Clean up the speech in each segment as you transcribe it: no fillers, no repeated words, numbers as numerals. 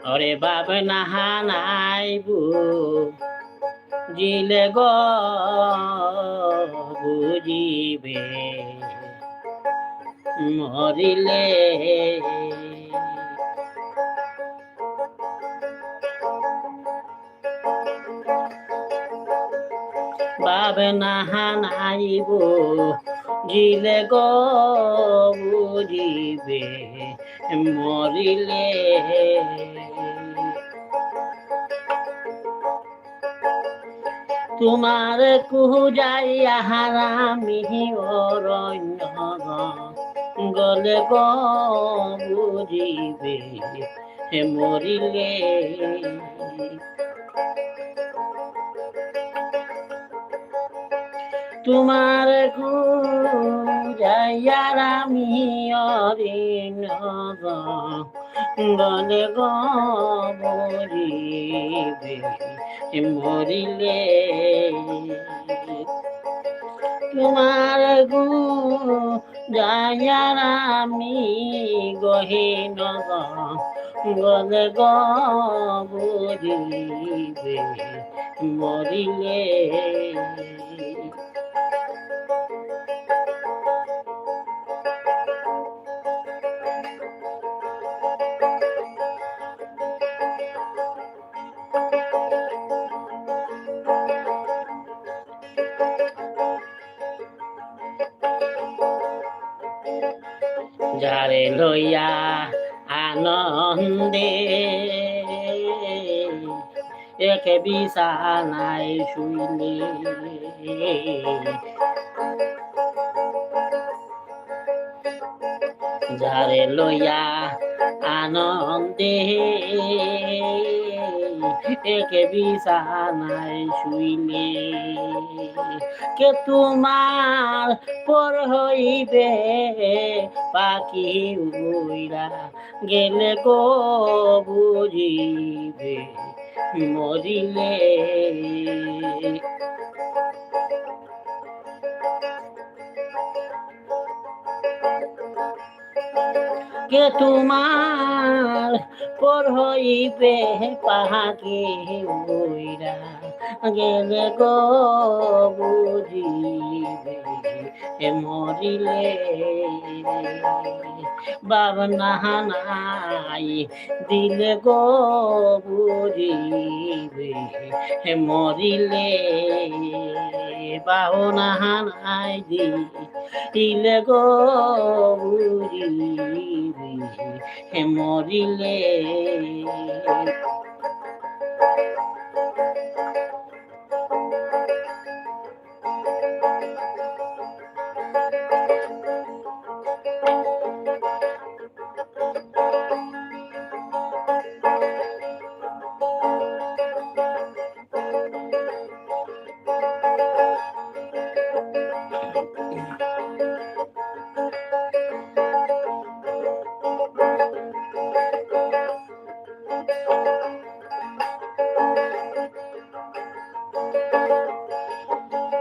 ওরে ভাবনা হানাইবু জিলে গো বুঝিবে মরিলে ভাবনা হানাইব জিলে গো বুঝিবে মরিলে তোমার কুজাইয়া হারামি অরণ্য গলে গো বুঝিবে মরিলে তোমার কুজাইয়া রামি অরণ্য গলে গো বুঝিবে মরিলে তোমার গু যায়ার আমি গহীন গলে বুঝিবে মরিলে যারে লইয়া আনন্দে একে বিছানায় শুইলে যারে লইয়া আনন্দে একে বিছানায় শুইলে কে তোমার পর হইবে পাখি উইরা গেলে গো বুঝিবে মরিলে কে তোমার পর হইবে পাহাকে উইরা গেলে গো বুঝিবে মরিলে ভাবনা নাই দিলে গো বুঝিবে মরিলে ভাবনা নাই দিলে গো বুঝিবে মরিলে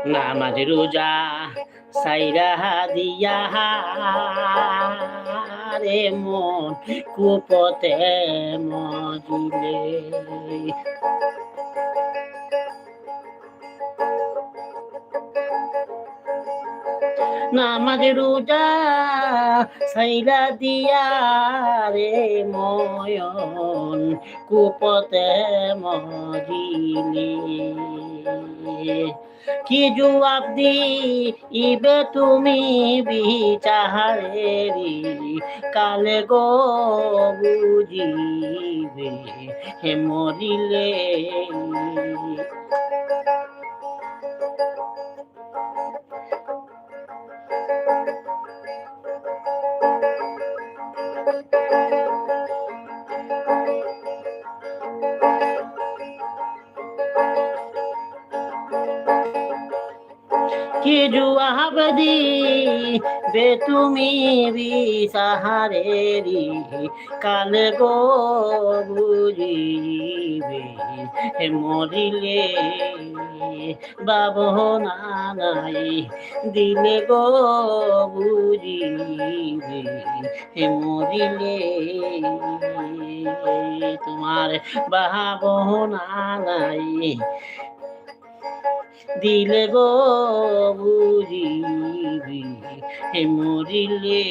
নামাজ রোজা সাইরা দিয়া রে মন কুপতে মজিলে নামাজ রোজা সাইরা দিয়া রে ময়ন কুপতে মজিলে কি জবাব দিবে তুমি বিচারেরি কালে গো বুঝিবে মরিলে কি জবাব বে তুমি বিসাহারেরি কালে গো বুঝিবে মরিলে বাবনা নাই দিলে গো বুঝিবে মরিলে তোমার বাবনা নাই দিলে গো বুঝিবি মরিলে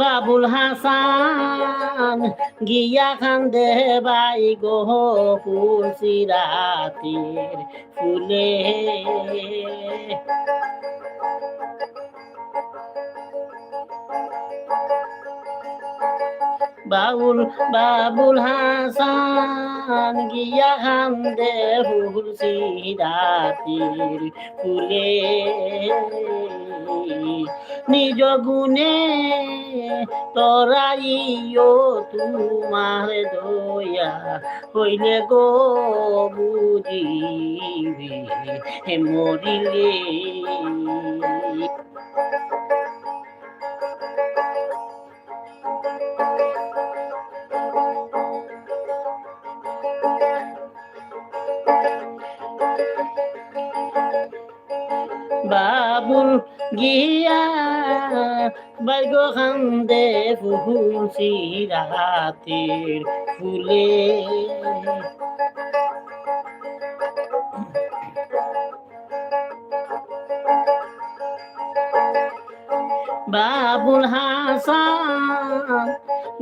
বাবুল হাসান গিয়া খান্দে বাই গো ফুলসিরাতের ফুলে বাবুল হাসান গিয়া খান্দে ফুলসিরাতের ফুলে নিজ গুণে তরাইও তোমার দয়া হইলে গো বুঝিবে মরিলে বাবুল গিয়া বাইগ খান্দে ফুলসিরাতের ফুলে বাবুল হাসান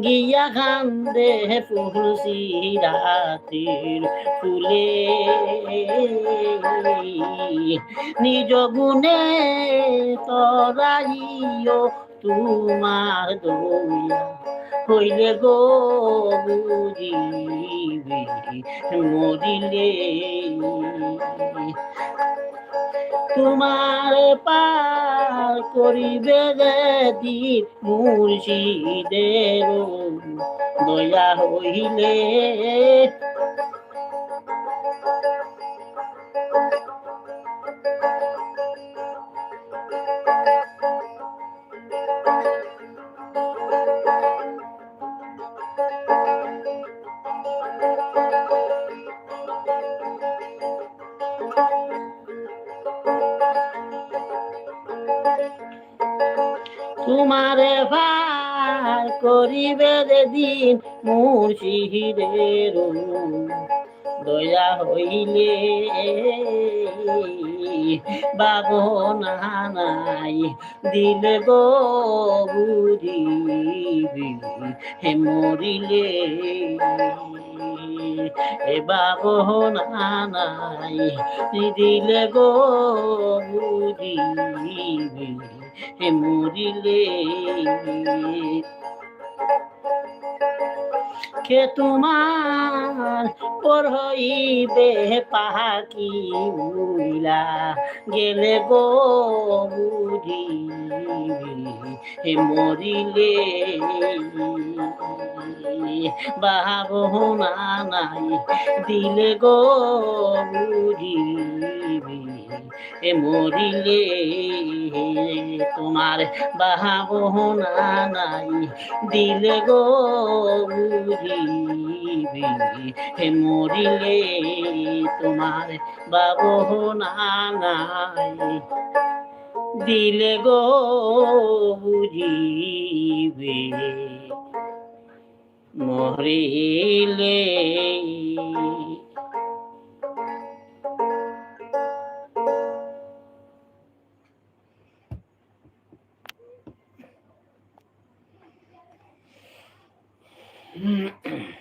গিয়া খান্দে ফুলসিরাতের ফুলে নিজ গুণে তরাইও তোমার দয়া হইলে গো বুঝিবে মরিলে তোমার পার করিবে দ্বীপ মুর্শিদের দয়া হইলে তোমারে ভার করিবে দিন মুর্শিদের দয়া হইলে বাবনা নাই দিলে গো বুঝিবি মরিলে এ বাবনা নাই দিলে গো বুঝিবি মরিলে কে তোমার পর হইবে পাখি উইলা গেলে গো বুঝিবি মরিলে বাবনা নাই দিলে গো বুঝিবি মরিলে তোমার বাবনা নাই দিলে গো বুঝিবি মরিলে তোমার বাবনা নাই দিলে গো বুঝিবে মরিলে